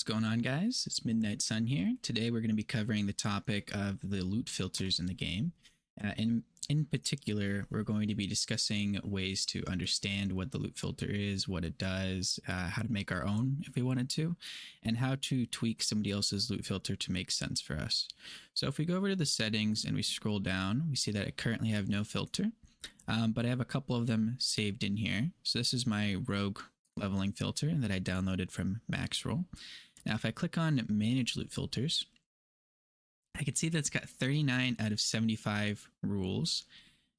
What's going on, guys? It's Midnight Sun here. Today we're going to be covering the topic of the loot filters in the game. In particular, we're going to be discussing ways to understand what the loot filter is, what it does, how to make our own if we wanted to, and how to tweak somebody else's loot filter to make sense for us. So if we go over to the settings and we scroll down, we see that I currently have no filter, but I have a couple of them saved in here. So this is my rogue leveling filter that I downloaded from Maxroll. Now, if I click on Manage Loot Filters, I can see that it's got 39 out of 75 rules.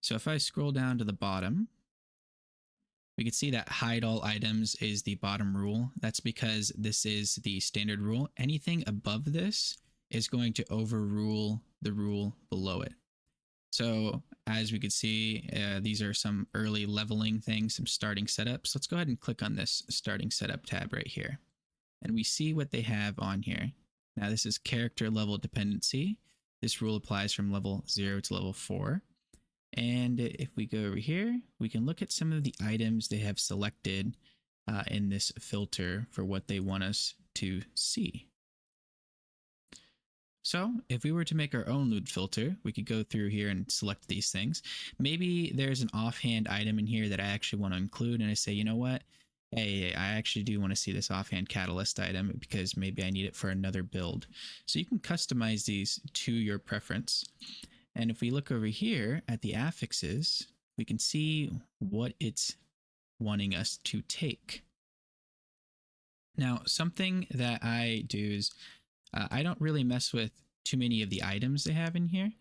So if I scroll down to the bottom, we can see that Hide All Items is the bottom rule. That's because this is the standard rule. Anything above this is going to overrule the rule below it. So as we can see, these are some early leveling things, some starting setups. Let's go ahead and click on this starting setup tab right here. And we see what they have on here. Now this is character level dependency. This rule applies from level 0 to level 4. And if we go over here, we can look at some of the items they have selected in this filter for what they want us to see. So if we were to make our own loot filter, we could go through here and select these things. Maybe there's an offhand item in here that I actually want to include, and I say, you know what? Hey, I actually do want to see this offhand catalyst item because maybe I need it for another build. So you can customize these to your preference. And if we look over here at the affixes, we can see what it's wanting us to take. Now, something that I do is I don't really mess with too many of the items they have in here,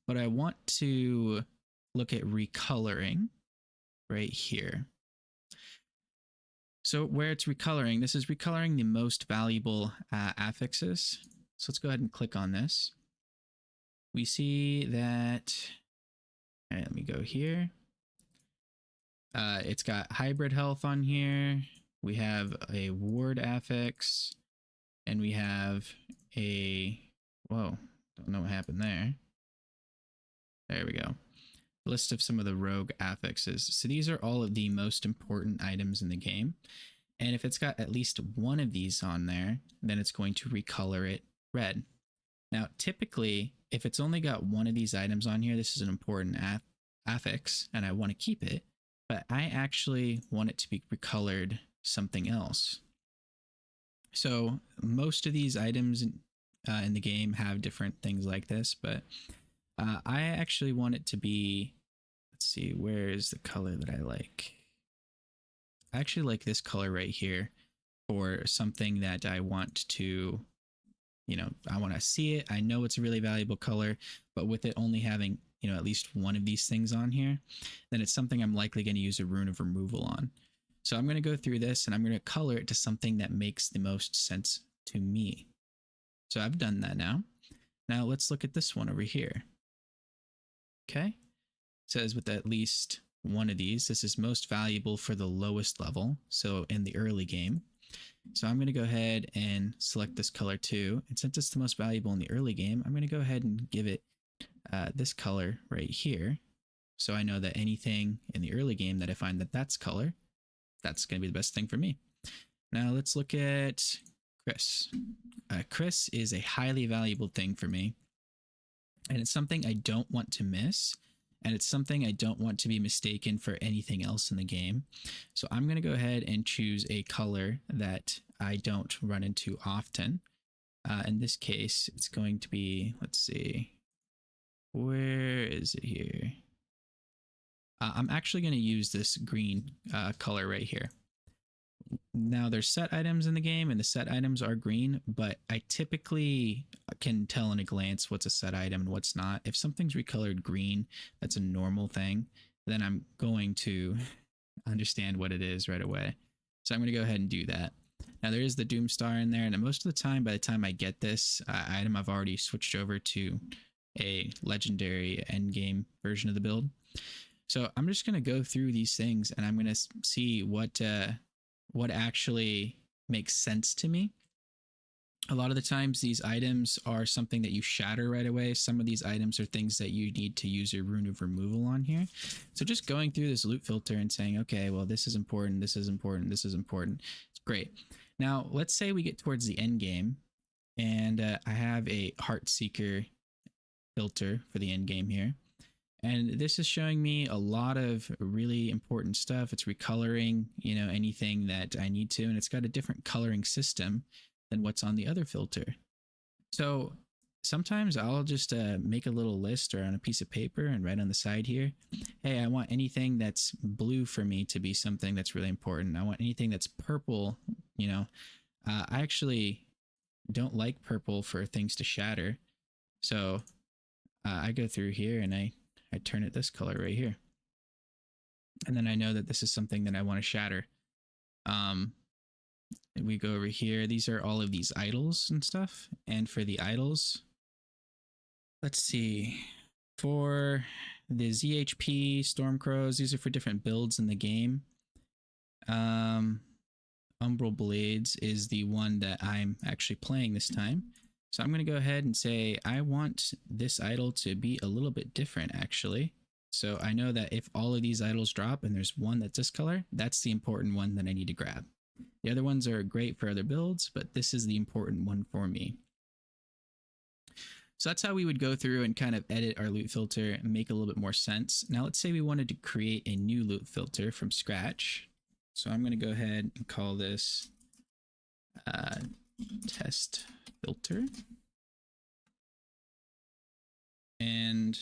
but I want to look at recoloring right here. So where it's recoloring, this is recoloring the most valuable affixes. So let's go ahead and click on this. We see that, all right, let me go here. It's got hybrid health on here. We have a ward affix, and we have a, whoa, don't know what happened there. There we go. List of some of the rogue affixes. So these are all of the most important items in the game. And if it's got at least one of these on there, then it's going to recolor it red. Now, typically, if it's only got one of these items on here, this is an important affix, and I want to keep it, but I actually want it to be recolored something else. So most of these items in the game have different things like this, but I actually want it to be, let's see, where is the color that I like? I actually like this color right here for something that I want to, you know, I want to see it. I know it's a really valuable color, but with it only having, you know, at least one of these things on here, then it's something I'm likely going to use a rune of removal on. So I'm going to go through this and I'm going to color it to something that makes the most sense to me. So I've done that now. Now let's look at this one over here. Okay, it says with at least one of these, this is most valuable for the lowest level, so in the early game. So I'm going to go ahead and select this color too, and since it's the most valuable in the early game, I'm going to go ahead and give it this color right here, so I know that anything in the early game that I find that that's color, that's going to be the best thing for me. Now let's look at Chris. Chris is a highly valuable thing for me. And it's something I don't want to miss. And it's something I don't want to be mistaken for anything else in the game. So I'm going to go ahead and choose a color that I don't run into often. In this case, it's going to be, let's see, where is it here? I'm actually going to use this green color right here. Now there's set items in the game and the set items are green, but I typically can tell in a glance what's a set item and what's not. If something's recolored green, that's a normal thing, then I'm going to understand what it is right away. So I'm going to go ahead and do that. Now there is the Doomstar in there, and most of the time, by the time I get this item, I've already switched over to a legendary endgame version of the build. So I'm just going to go through these things and I'm going to see what actually makes sense to me. A lot of the times these items are something that you shatter right away. Some of these items are things that you need to use your rune of removal on here. So just going through this loot filter and saying, okay, well, this is important, this is important, this is important. It's great. Now, let's say we get towards the end game and I have a Heart Seeker filter for the end game here. And this is showing me a lot of really important stuff. It's recoloring, anything that I need to, and it's got a different coloring system than what's on the other filter. So sometimes I'll just make a little list or on a piece of paper and write on the side here, hey, I want anything that's blue for me to be something that's really important. I want anything that's purple, I actually don't like purple for things to shatter. So I go through here and I turn it this color right here. And then I know that this is something that I want to shatter. And we go over here. These are all of these idols and stuff. And for the idols, let's see. For the ZHP, Stormcrows, these are for different builds in the game. Umbral Blades is the one that I'm actually playing this time. So I'm going to go ahead and say, I want this idol to be a little bit different, actually. So I know that if all of these idols drop and there's one that's this color, that's the important one that I need to grab. The other ones are great for other builds, but this is the important one for me. So that's how we would go through and kind of edit our loot filter and make a little bit more sense. Now let's say we wanted to create a new loot filter from scratch. So I'm going to go ahead and call this test filter. And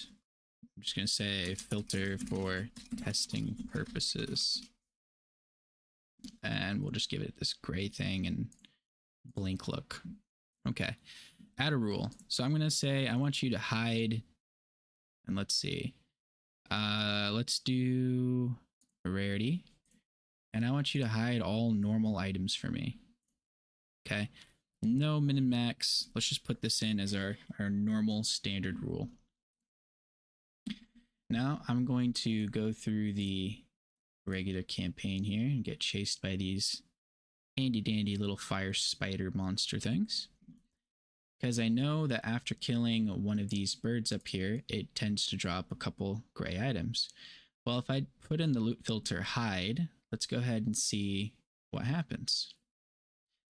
I'm just going to say filter for testing purposes. And we'll just give it this gray thing and blink look. Okay. Add a rule. So I'm going to say I want you to hide, and let's see. Let's do a rarity. And I want you to hide all normal items for me. Okay. No min and max. Let's just put this in as our normal standard rule. Now I'm going to go through the regular campaign here and get chased by these handy dandy little fire spider monster things. Because I know that after killing one of these birds up here, it tends to drop a couple gray items. Well, if I put in the loot filter hide, let's go ahead and see what happens.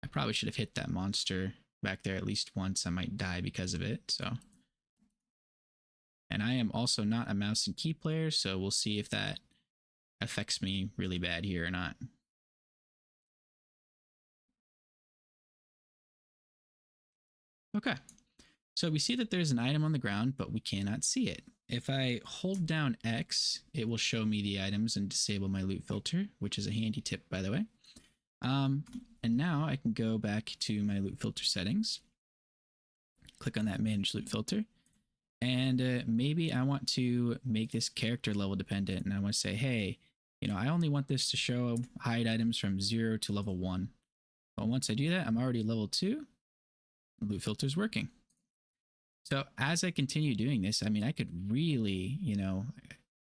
I probably should have hit that monster back there at least once. I might die because of it, so. And I am also not a mouse and key player, so we'll see if that affects me really bad here or not. Okay, so we see that there's an item on the ground, but we cannot see it. If I hold down X, it will show me the items and disable my loot filter, which is a handy tip, by the way. And now I can go back to my loot filter settings, click on that manage loot filter, and maybe I want to make this character level dependent, and I want to say, hey, I only want this to show hide items from 0 to level 1. Well, once I do that, I'm already level 2. Loot filter is working. So as I continue doing this, I could really,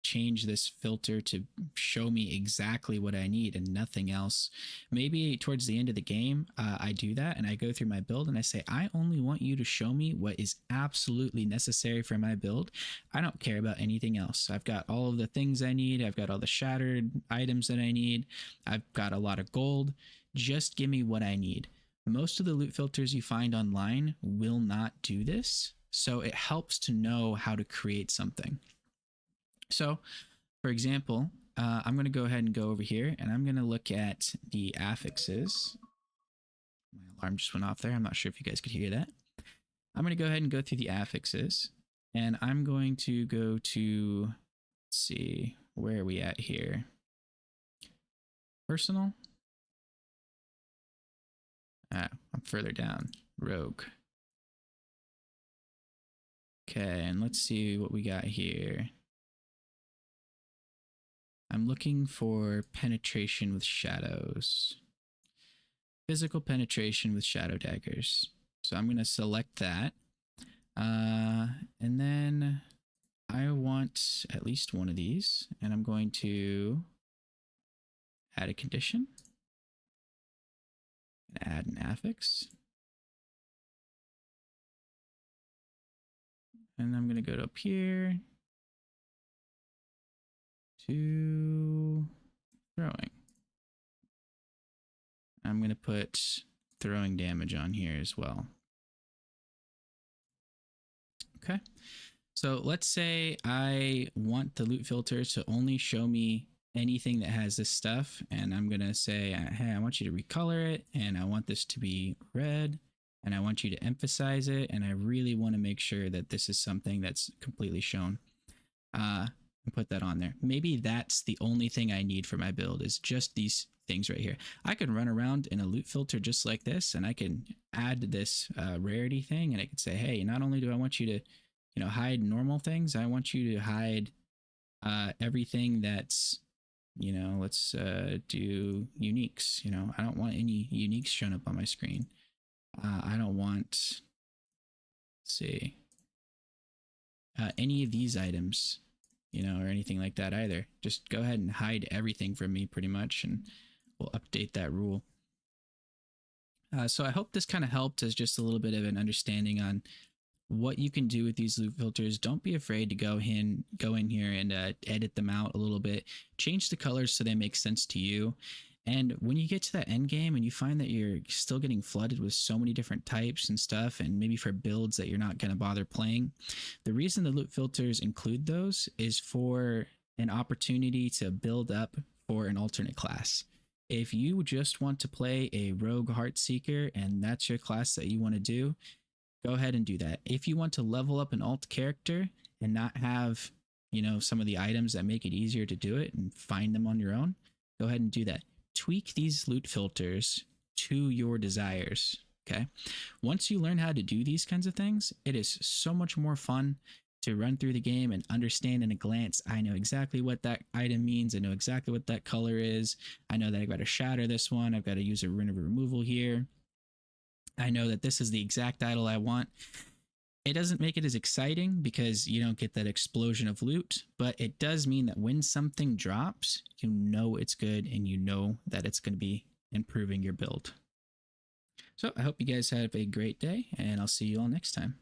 change this filter to show me exactly what I need and nothing else. Maybe towards the end of the game, I do that and I go through my build and I say, I only want you to show me what is absolutely necessary for my build. I don't care about anything else. I've got all of the things I need. I've got all the shattered items that I need. I've got a lot of gold. Just give me what I need. Most of the loot filters you find online will not do this. So it helps to know how to create something. So, for example, I'm going to go ahead and go over here and I'm going to look at the affixes. My alarm just went off there. I'm not sure if you guys could hear that. I'm going to go ahead and go through the affixes and I'm going to go to, let's see, where are we at here? Personal. I'm further down. Rogue. Okay, and let's see what we got here. I'm looking for penetration with shadows. Physical penetration with shadow daggers. So I'm going to select that. And then I want at least one of these. And I'm going to add a condition. Add an affix. And I'm going to go up here to throwing. I'm going to put throwing damage on here as well. Okay. So let's say I want the loot filter to only show me anything that has this stuff. And I'm going to say, hey, I want you to recolor it. And I want this to be red. And I want you to emphasize it. And I really want to make sure that this is something that's completely shown. And put that on there. Maybe that's the only thing I need for my build is just these things right here. I can run around in a loot filter just like this, and I can add this rarity thing, and I could say, hey, not only do I want you to, hide normal things, I want you to hide everything that's, let's do uniques. I don't want any uniques shown up on my screen. I don't want, let's see, any of these items, or anything like that either. Just go ahead and hide everything from me pretty much, and we'll update that rule. So I hope this kind of helped as just a little bit of an understanding on what you can do with these loot filters. Don't be afraid to go in here and edit them out a little bit. Change the colors so they make sense to you. And when you get to that end game and you find that you're still getting flooded with so many different types and stuff, and maybe for builds that you're not going to bother playing, the reason the loot filters include those is for an opportunity to build up for an alternate class. If you just want to play a rogue heartseeker and that's your class that you want to do, go ahead and do that. If you want to level up an alt character and not have, some of the items that make it easier to do it and find them on your own, go ahead and do that. Tweak these loot filters to your desires. Okay. Once you learn how to do these kinds of things, it is so much more fun to run through the game and understand in a glance. I know exactly what that item means. I know exactly what that color is. I know that I've got to shatter this one. I've got to use a rune of removal here. I know that this is the exact idol I want. It doesn't make it as exciting because you don't get that explosion of loot, but it does mean that when something drops, you know it's good and you know that it's going to be improving your build. So I hope you guys have a great day, and I'll see you all next time.